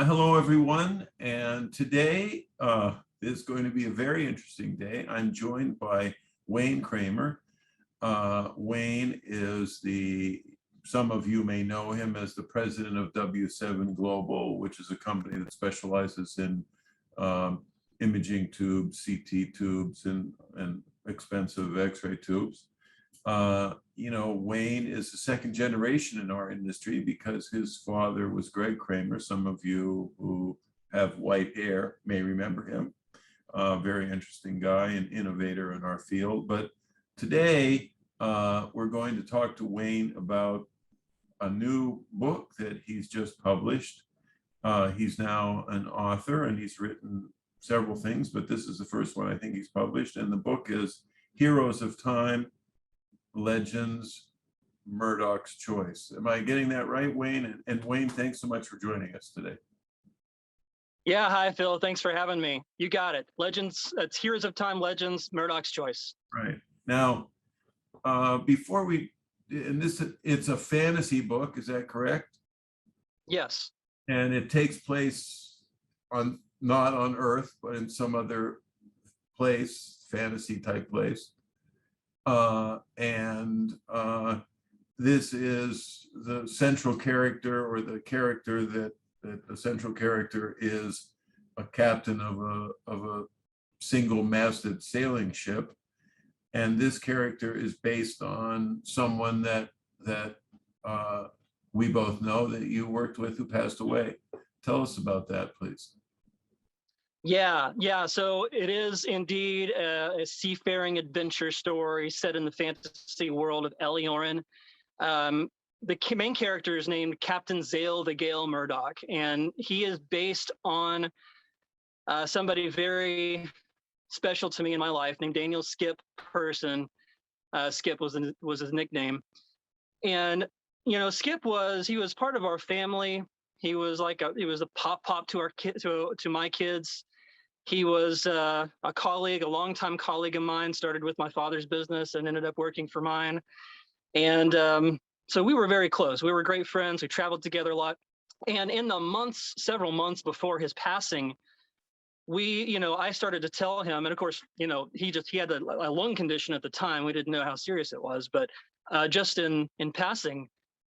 Hello, everyone. And today is going to be a very interesting day. I'm joined by Wayne Kramer. Wayne is some of you may know him as the president of W7 Global, which is a company that specializes in imaging tubes, CT tubes, and expensive X-ray tubes. Wayne is the second generation in our industry because his father was Greg Kramer. Some of you who have white hair may remember him. Very interesting guy and innovator in our field. But today, we're going to talk to Wayne about a new book that he's just published. He's now an author and he's written several things, but this is the first one I think he's published. And the book is Heroes of Time, Legends, Murdoch's Choice. Am I getting that right, Wayne? And Wayne, thanks so much for joining us today. Yeah, hi, Phil. Thanks for having me. You got it. Legends, it's Heroes of Time, Legends, Murdoch's Choice. Right. Now, before it's a fantasy book, is that correct? Yes. And it takes place not on Earth, but in some other place, fantasy type place. This is the central character, or the character that the central character is a captain of a single-masted sailing ship, and this character is based on someone that we both know that you worked with who passed away. Tell us about that, please. Yeah. So it is indeed a seafaring adventure story set in the fantasy world of Eliorin. The main character is named Captain Zale the Gale Murdoch, and he is based on somebody very special to me in my life named Daniel Skip Person. Skip was his nickname. And, Skip was part of our family. He was a pop to my kids. He was a colleague, a longtime colleague of mine, started with my father's business and ended up working for mine. And so we were very close. We were great friends. We traveled together a lot. And in the several months before his passing, I started to tell him, and of course, he had a lung condition at the time. We didn't know how serious it was, but just in passing,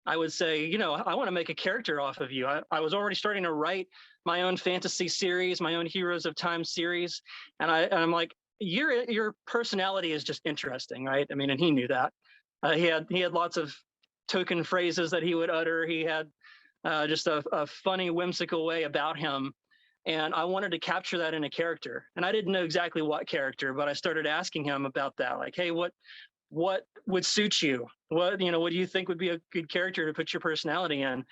I would say, I want to make a character off of you. I was already starting to write my own fantasy series, my own Heroes of Time series. And I'm like, your personality is just interesting, right? I mean, and he knew that. He had lots of token phrases that he would utter. He had just a funny, whimsical way about him. And I wanted to capture that in a character. And I didn't know exactly what character, but I started asking him about that. Like, hey, what would suit you? What do you think would be a good character to put your personality in?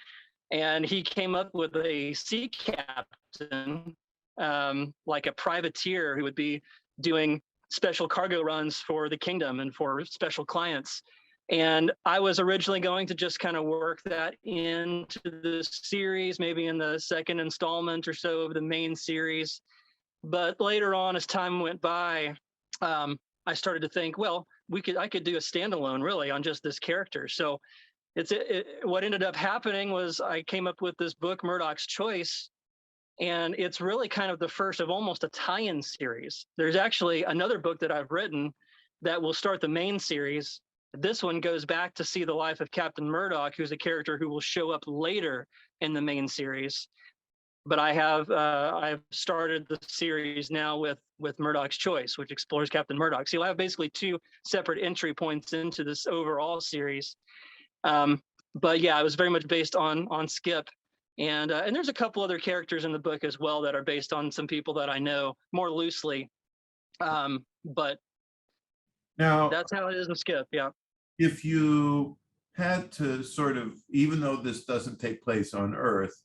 And he came up with a sea captain, like a privateer who would be doing special cargo runs for the kingdom and for special clients. And I was originally going to just kind of work that into the series, maybe in the second installment or so of the main series. But later on, as time went by, I started to think, well, I could do a standalone really on just this character. So what ended up happening was I came up with this book, Murdoch's Choice, and it's really kind of the first of almost a tie-in series. There's actually another book that I've written that will start the main series. This one goes back to see the life of Captain Murdoch, who's a character who will show up later in the main series. But I've started the series now with Murdoch's Choice, which explores Captain Murdoch. So you'll have basically two separate entry points into this overall series. But yeah, it was very much based on Skip. And there's a couple other characters in the book as well that are based on some people that I know more loosely. But now that's how it is with Skip, yeah. If you had to sort of, even though this doesn't take place on Earth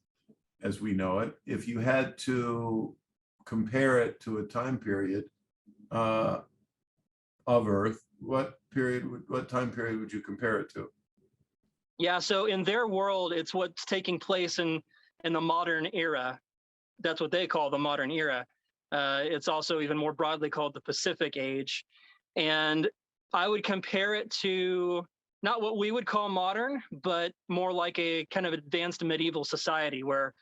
as we know it, if you had to compare it to a time period of Earth, what time period would you compare it to? Yeah, so in their world, it's what's taking place in the modern era. That's what they call the modern era. It's also even more broadly called the Pacific Age. And I would compare it to not what we would call modern, but more like a kind of advanced medieval society where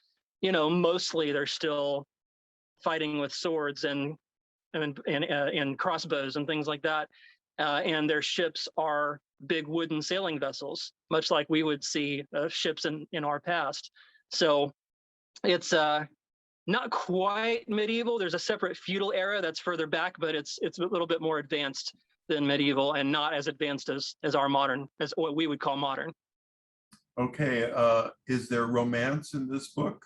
mostly they're still fighting with swords and crossbows and things like that. And their ships are big wooden sailing vessels, much like we would see ships in our past. So it's not quite medieval. There's a separate feudal era that's further back, but it's a little bit more advanced than medieval and not as advanced as as what we would call modern. Okay, is there romance in this book?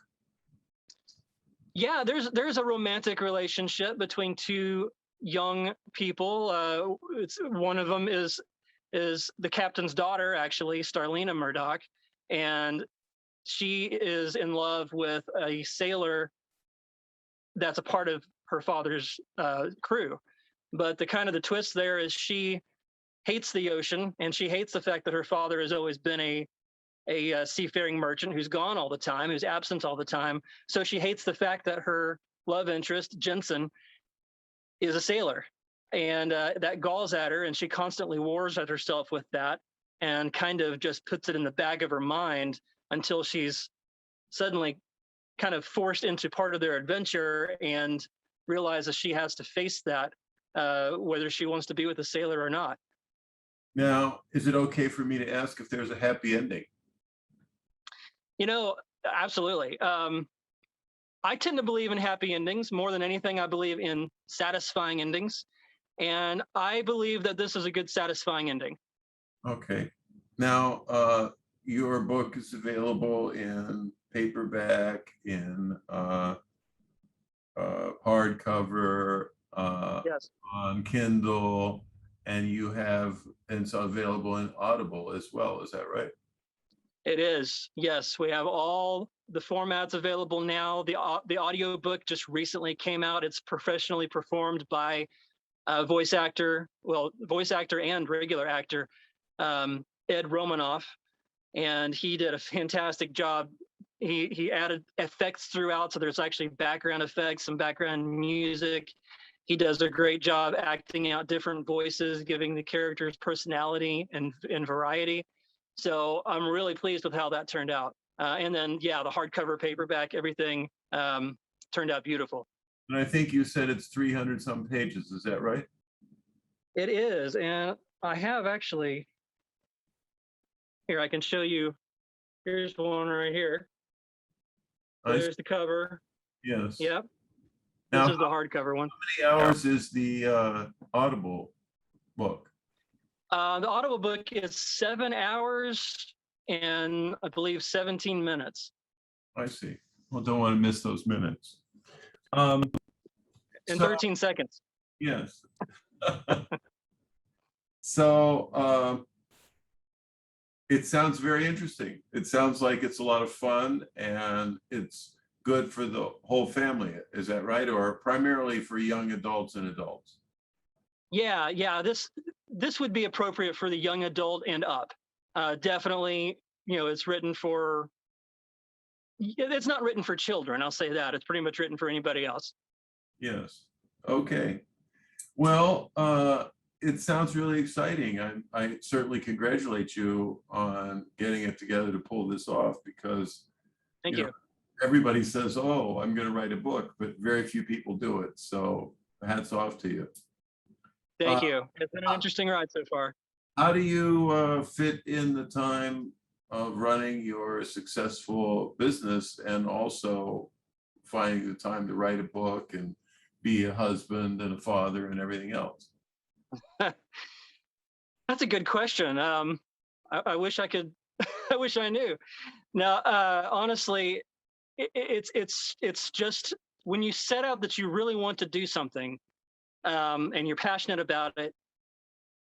Yeah, there's a romantic relationship between two young people. It's one of them is the captain's daughter, actually, Starlina Murdoch, and she is in love with a sailor that's a part of her father's crew. But the twist there is she hates the ocean, and she hates the fact that her father has always been a seafaring merchant who's gone all the time, who's absent all the time. So she hates the fact that her love interest, Jensen, is a sailor. And that galls at her, and she constantly wars at herself with that and kind of just puts it in the back of her mind until she's suddenly kind of forced into part of their adventure and realizes she has to face that, whether she wants to be with a sailor or not. Now, is it okay for me to ask if there's a happy ending? Absolutely. I tend to believe in happy endings more than anything. I believe in satisfying endings. And I believe that this is a good, satisfying ending. Okay. Now, your book is available in paperback, in hardcover, Yes, on Kindle, and it's available in Audible as well. Is that right? it is. Yes, we have all the formats available now. The audiobook just recently came out. It's professionally performed by voice actor and regular actor, Ed Romanoff, and he did a fantastic job. He added effects throughout, so there's actually background effects and background music. He does a great job acting out different voices, giving the characters personality and variety. So I'm really pleased with how that turned out. And then, yeah, the hardcover, paperback, everything turned out beautiful. And I think you said it's 300 some pages. Is that right? It is, and I have actually, here, I can show you. Here's one right here. There's the cover. Yes. Yep. Now, This is the hardcover one. how many hours is the Audible book? The Audible book is 7 hours and I believe 17 minutes. I see. Well, don't want to miss those minutes. And So, 13 seconds. yes. So it sounds very interesting. It sounds like it's a lot of fun and it's good for the whole family. Is that right? Or primarily for young adults and adults? Yeah. This would be appropriate for the young adult and up. Definitely, it's not written for children. I'll say that. It's pretty much written for anybody else. Yes. Okay. Well, it sounds really exciting. I certainly congratulate you on getting it together to pull this off because Thank you. Everybody says, "Oh, I'm going to write a book," but very few people do it. So hats off to you. Thank you. It's been an interesting ride so far. How do you fit in the time of running your successful business and also finding the time to write a book and be a husband and a father and everything else? That's a good question. I wish I could. I wish I knew. Now, honestly, it's just when you set out that you really want to do something, and you're passionate about it,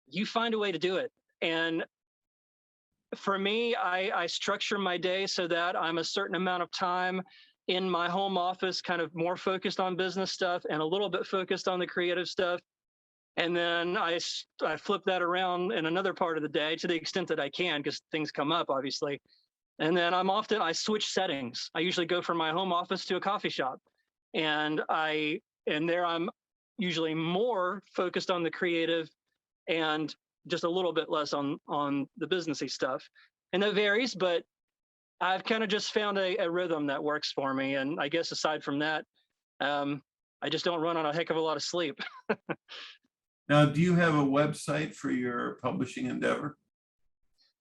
you find a way to do it. And for me, I structure my day so that I'm a certain amount of time in my home office, kind of more focused on business stuff and a little bit focused on the creative stuff. And then I flip that around in another part of the day to the extent that I can, because things come up, obviously. And then I switch settings. I usually go from my home office to a coffee shop. And there I'm usually more focused on the creative and just a little bit less on the businessy stuff. And that varies, but I've kind of just found a rhythm that works for me. And I guess aside from that, I just don't run on a heck of a lot of sleep. Now, do you have a website for your publishing endeavor?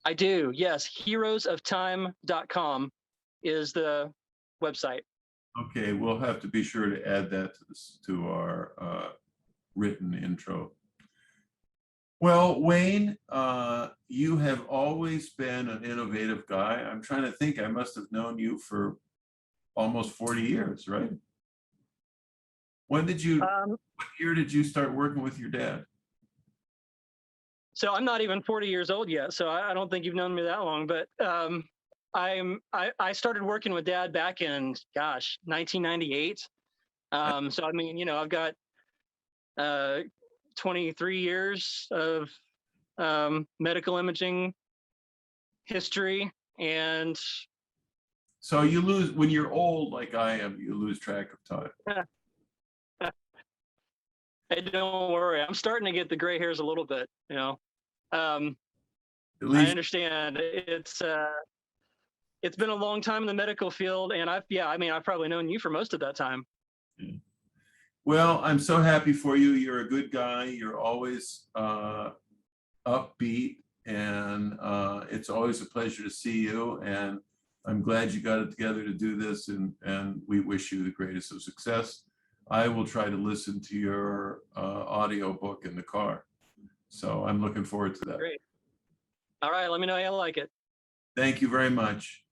I do. Yes. heroesoftime.com is the website. Okay, we'll have to be sure to add that to this, to our written intro. Well, Wayne, you have always been an innovative guy. I'm trying to think, I must have known you for almost 40 years, right? What year did you start working with your dad? So I'm not even 40 years old yet. So I don't think you've known me that long, but I started working with Dad back in, 1998. So I mean, I've got 23 years of medical imaging history, and so you lose, when you're old like I am, you lose track of time. Hey, don't worry. I'm starting to get the gray hairs a little bit. At I least, understand. It's been a long time in the medical field, and I've probably known you for most of that time. well, I'm so happy for you. You're a good guy. You're always upbeat, and it's always a pleasure to see you. And I'm glad you got it together to do this, and we wish you the greatest of success. I will try to listen to your audiobook in the car. So I'm looking forward to that. Great. All right. Let me know how you like it. Thank you very much.